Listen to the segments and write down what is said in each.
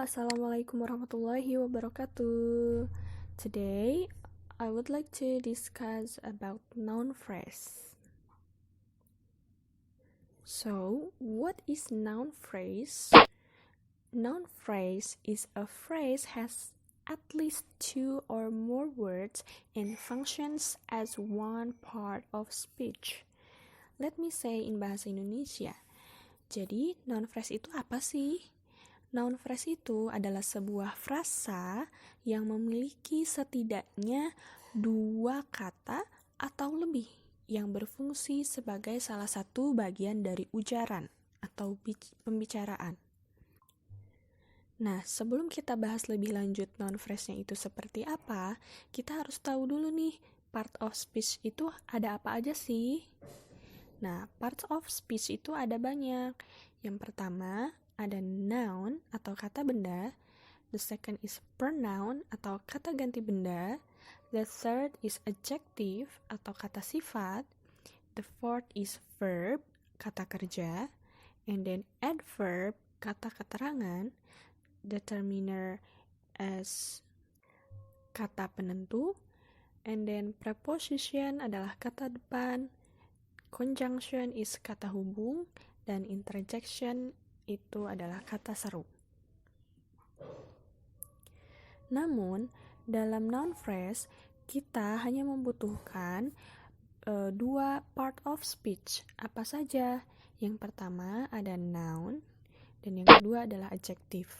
Assalamualaikum warahmatullahi wabarakatuh. Today, I would like to discuss about noun phrase. So, what is noun phrase? Noun phrase is a phrase has at least two or more words and functions as one part of speech. Let me say in bahasa Indonesia. Jadi, noun phrase itu apa sih? Noun phrase itu adalah sebuah frasa yang memiliki setidaknya dua kata atau lebih yang berfungsi sebagai salah satu bagian dari ujaran atau pembicaraan. Nah, sebelum kita bahas lebih lanjut noun phrase-nya itu seperti apa, kita harus tahu dulu nih, part of speech itu ada apa aja sih? Nah, parts of speech itu ada banyak. Yang pertama, ada noun atau kata benda. The second is pronoun atau kata ganti benda. The third is adjective atau kata sifat. The fourth is verb, kata kerja. And then adverb, kata keterangan. Determiner as kata penentu. And then preposition adalah kata depan. Conjunction is kata hubung. Dan interjection itu adalah kata seru. Namun, dalam noun phrase, kita hanya membutuhkan dua part of speech. Apa saja? Yang pertama ada noun, dan yang kedua adalah adjective.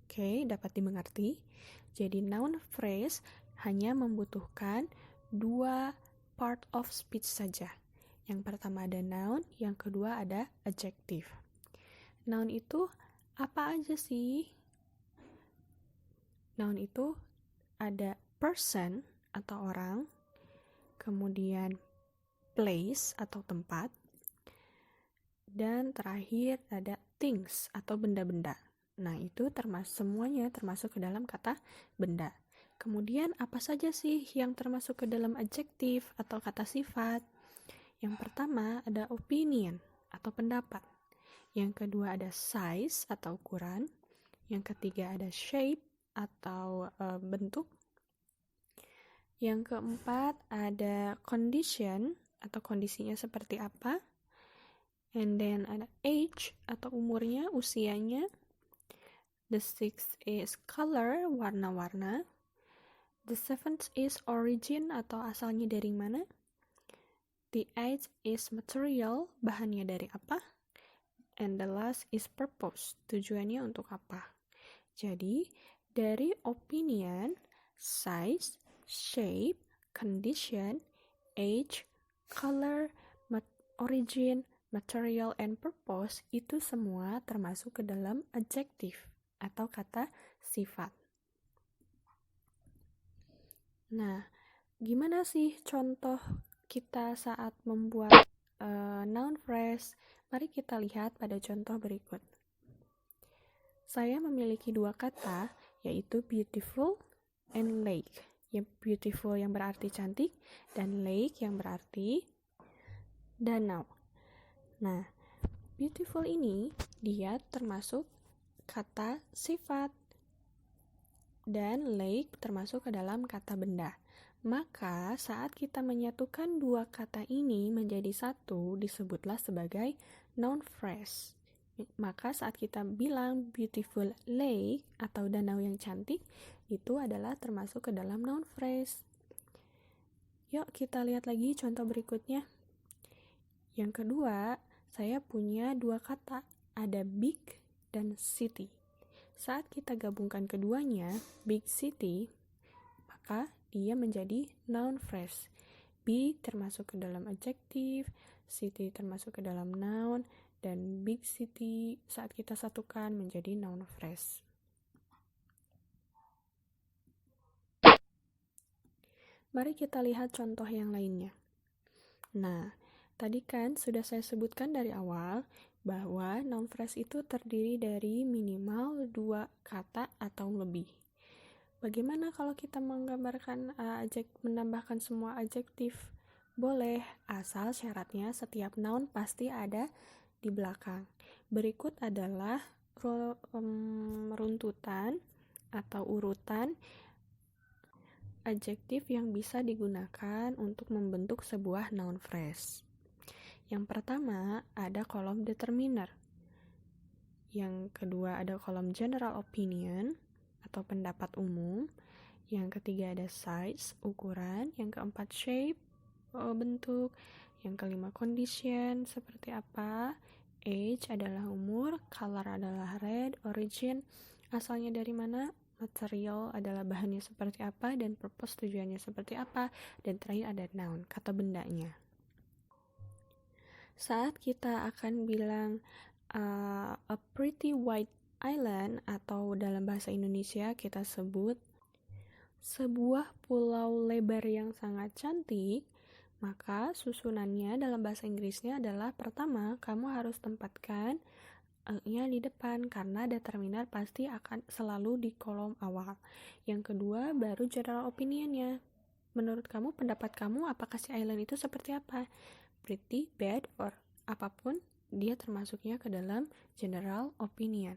Oke, dapat dimengerti? Jadi, noun phrase hanya membutuhkan dua part of speech saja. Yang pertama ada noun, yang kedua ada adjective. Noun itu apa aja sih? Noun itu ada person atau orang, kemudian place atau tempat, dan terakhir ada things atau benda-benda. Nah, itu semuanya termasuk ke dalam kata benda. Kemudian apa saja sih yang termasuk ke dalam adjective atau kata sifat? Yang pertama ada opinion atau pendapat. Yang kedua ada size atau ukuran. Yang ketiga ada shape atau bentuk. Yang keempat ada condition atau kondisinya seperti apa. And then ada age atau umurnya, usianya. The sixth is color, warna-warna. The seventh is origin atau asalnya dari mana. The eighth is material, bahannya dari apa. And the last is purpose, tujuannya untuk apa. Jadi, dari opinion, size, shape, condition, age, color, origin, material, and purpose, itu semua termasuk ke dalam adjective atau kata sifat. Nah, gimana sih contoh kita saat membuat noun phrase? Mari kita lihat pada contoh berikut. Saya memiliki dua kata, yaitu beautiful and lake. Yang beautiful yang berarti cantik, dan lake yang berarti danau. Nah, beautiful ini dia termasuk kata sifat, dan lake termasuk ke dalam kata benda. Maka saat kita menyatukan dua kata ini menjadi satu, disebutlah sebagai noun phrase. Maka saat kita bilang beautiful lake atau danau yang cantik, itu adalah termasuk ke dalam noun phrase. Yuk kita lihat lagi contoh berikutnya. Yang kedua, saya punya dua kata, ada big dan city. Saat kita gabungkan keduanya, big city, maka dia menjadi noun phrase. Big termasuk ke dalam adjective, city termasuk ke dalam noun, dan big city saat kita satukan menjadi noun phrase. Mari kita lihat contoh yang lainnya. Nah, tadi kan sudah saya sebutkan dari awal bahwa noun phrase itu terdiri dari minimal dua kata atau lebih. Bagaimana kalau kita menggambarkan menambahkan semua adjektif? Boleh, asal syaratnya setiap noun pasti ada di belakang. Berikut adalah runtutan atau urutan adjektif yang bisa digunakan untuk membentuk sebuah noun phrase. Yang pertama ada kolom determiner. Yang kedua ada kolom general opinion atau pendapat umum. Yang ketiga ada size, ukuran. Yang keempat shape, bentuk. Yang kelima condition, seperti apa. Age adalah umur, color adalah red, origin asalnya dari mana, material adalah bahannya seperti apa, dan purpose tujuannya seperti apa, dan terakhir ada noun, kata bendanya. Saat kita akan bilang a pretty white island, atau dalam bahasa Indonesia kita sebut sebuah pulau lebar yang sangat cantik, maka susunannya dalam bahasa Inggrisnya adalah pertama, kamu harus tempatkan nya di depan karena determiner pasti akan selalu di kolom awal. Yang kedua, baru general opinionnya. Menurut kamu, pendapat kamu, apakah si island itu seperti apa? Pretty, bad, or apapun, dia termasuknya ke dalam general opinion.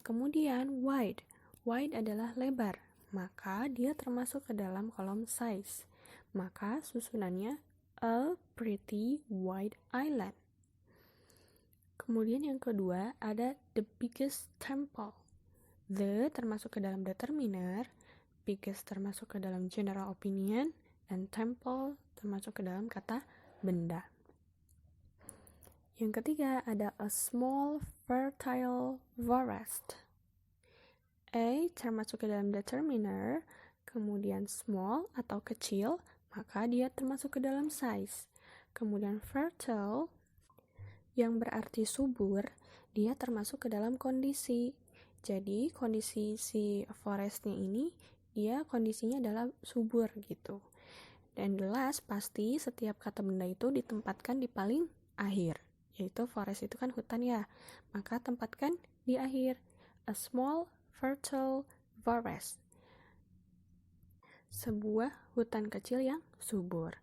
Kemudian wide. Wide adalah lebar, maka dia termasuk ke dalam kolom size. Maka susunannya a pretty wide island. Kemudian yang kedua ada the biggest temple. The termasuk ke dalam determiner, biggest termasuk ke dalam general opinion, dan temple termasuk ke dalam kata benda. Yang ketiga ada a small fertile forest. A termasuk ke dalam determiner, kemudian small atau kecil, maka dia termasuk ke dalam size. Kemudian fertile yang berarti subur, dia termasuk ke dalam kondisi. Jadi kondisi si forestnya ini, dia kondisinya adalah subur gitu. Dan jelas pasti setiap kata benda itu ditempatkan di paling akhir, yaitu forest itu kan hutan ya, maka tempatkan di akhir. A small fertile forest, sebuah hutan kecil yang subur.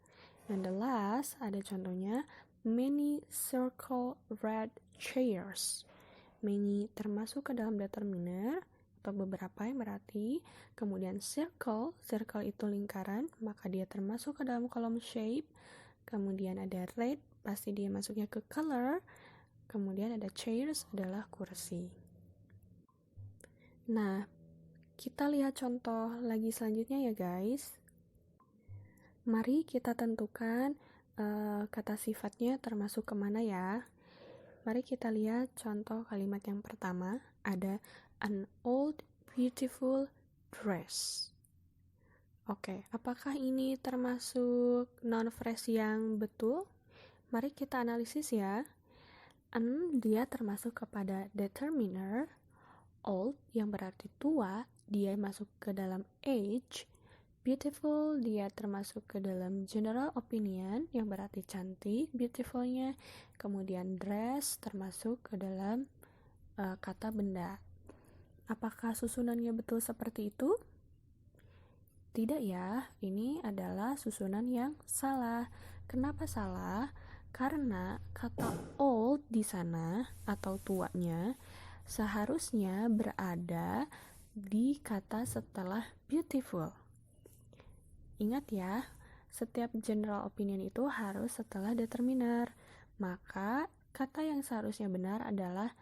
Dan the last ada contohnya many circle red chairs. Many termasuk ke dalam determiner atau beberapa yang berarti. Kemudian circle itu lingkaran, maka dia termasuk ke dalam kolom shape. Kemudian ada red, pasti dia masuknya ke color. Kemudian ada chairs adalah kursi. Nah, kita lihat contoh lagi selanjutnya ya guys. Mari kita tentukan kata sifatnya termasuk kemana ya. Mari kita lihat contoh kalimat yang pertama. Ada an old beautiful dress. Oke, apakah ini termasuk noun phrase yang betul? Mari kita analisis ya. An dia termasuk kepada determiner. Old yang berarti tua, dia masuk ke dalam age. Beautiful dia termasuk ke dalam general opinion yang berarti cantik, beautifulnya. Kemudian dress termasuk ke dalam kata benda. Apakah susunannya betul seperti itu? Tidak ya, ini adalah susunan yang salah. Kenapa salah? Karena kata old di sana atau tuanya seharusnya berada di kata setelah beautiful. Ingat ya, setiap general opinion itu harus setelah determiner. Maka kata yang seharusnya benar adalah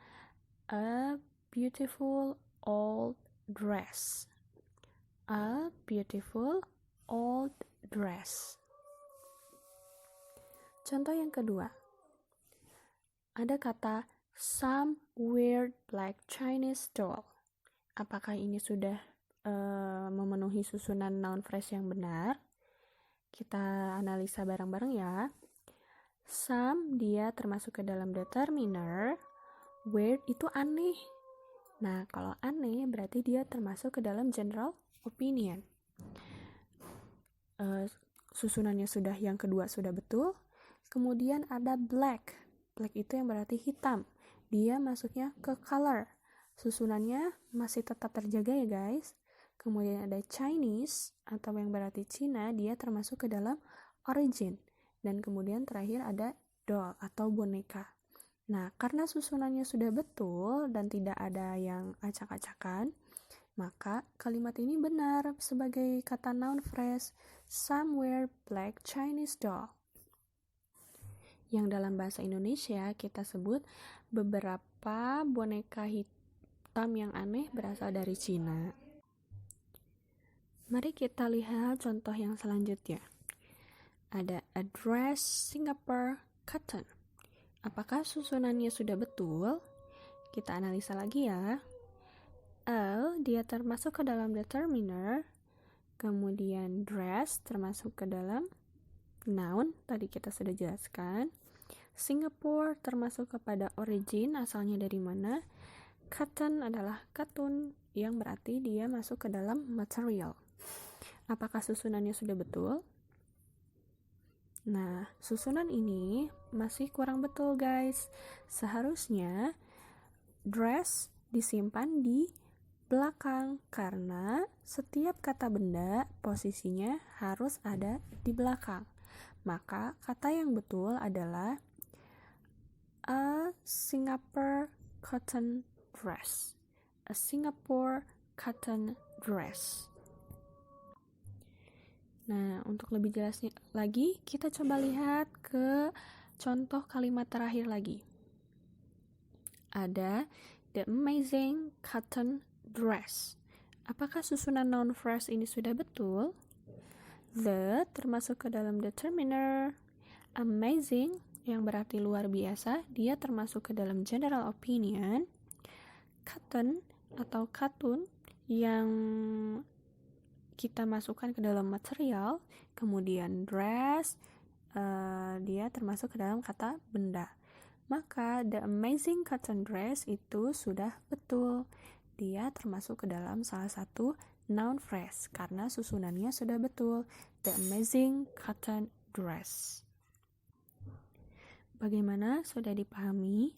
a beautiful old dress. A beautiful old dress. Contoh yang kedua. Ada kata some weird black Chinese doll. Apakah ini sudah memenuhi susunan noun phrase yang benar? Kita analisa bareng-bareng ya. Some dia termasuk ke dalam determiner. Weird itu aneh. Nah, kalau aneh berarti dia termasuk ke dalam general opinion. Susunannya sudah, yang kedua sudah betul. Kemudian ada black. Black itu yang berarti hitam. Dia masuknya ke color. Susunannya masih tetap terjaga ya guys. Kemudian ada Chinese atau yang berarti Cina, dia termasuk ke dalam origin. Dan kemudian terakhir ada doll atau boneka. Nah, karena susunannya sudah betul dan tidak ada yang acak-acakan, maka kalimat ini benar sebagai kata noun phrase somewhere black Chinese doll. Yang dalam bahasa Indonesia kita sebut beberapa boneka hitam yang aneh berasal dari Cina. Mari kita lihat contoh yang selanjutnya. Ada a dress Singapore cotton. Apakah susunannya sudah betul? Kita analisa lagi ya. Dia termasuk ke dalam determiner, kemudian dress termasuk ke dalam noun, tadi kita sudah jelaskan. Singapore termasuk kepada origin, asalnya dari mana. Cotton adalah katun, yang berarti dia masuk ke dalam material. Apakah susunannya sudah betul? Nah, susunan ini masih kurang betul guys. Seharusnya dress disimpan di belakang karena setiap kata benda posisinya harus ada di belakang. Maka kata yang betul adalah a Singapore cotton dress. A Singapore cotton dress. Nah, untuk lebih jelasnya lagi, kita coba lihat ke contoh kalimat terakhir lagi. Ada the amazing cotton dress. Apakah susunan noun phrase ini sudah betul? The termasuk ke dalam determiner. Amazing yang berarti luar biasa, dia termasuk ke dalam general opinion. Cotton atau katun yang kita masukkan ke dalam material. Kemudian dress, dia termasuk ke dalam kata benda. Maka the amazing cotton dress itu sudah betul. Dia termasuk ke dalam salah satu noun phrase karena susunannya sudah betul. The amazing cotton dress. Bagaimana? Sudah dipahami?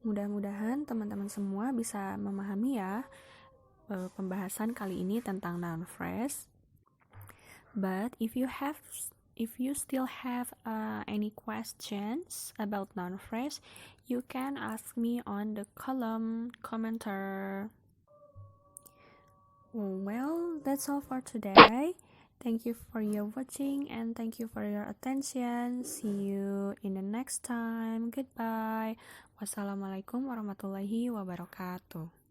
Mudah-mudahan teman-teman semua bisa memahami ya pembahasan kali ini tentang noun phrase. But if you still have any questions about noun phrase, you can ask me on the column commenter. Well, that's all for today. Thank you for your watching and thank you for your attention. See you in the next time. Goodbye. Wassalamualaikum warahmatullahi wabarakatuh.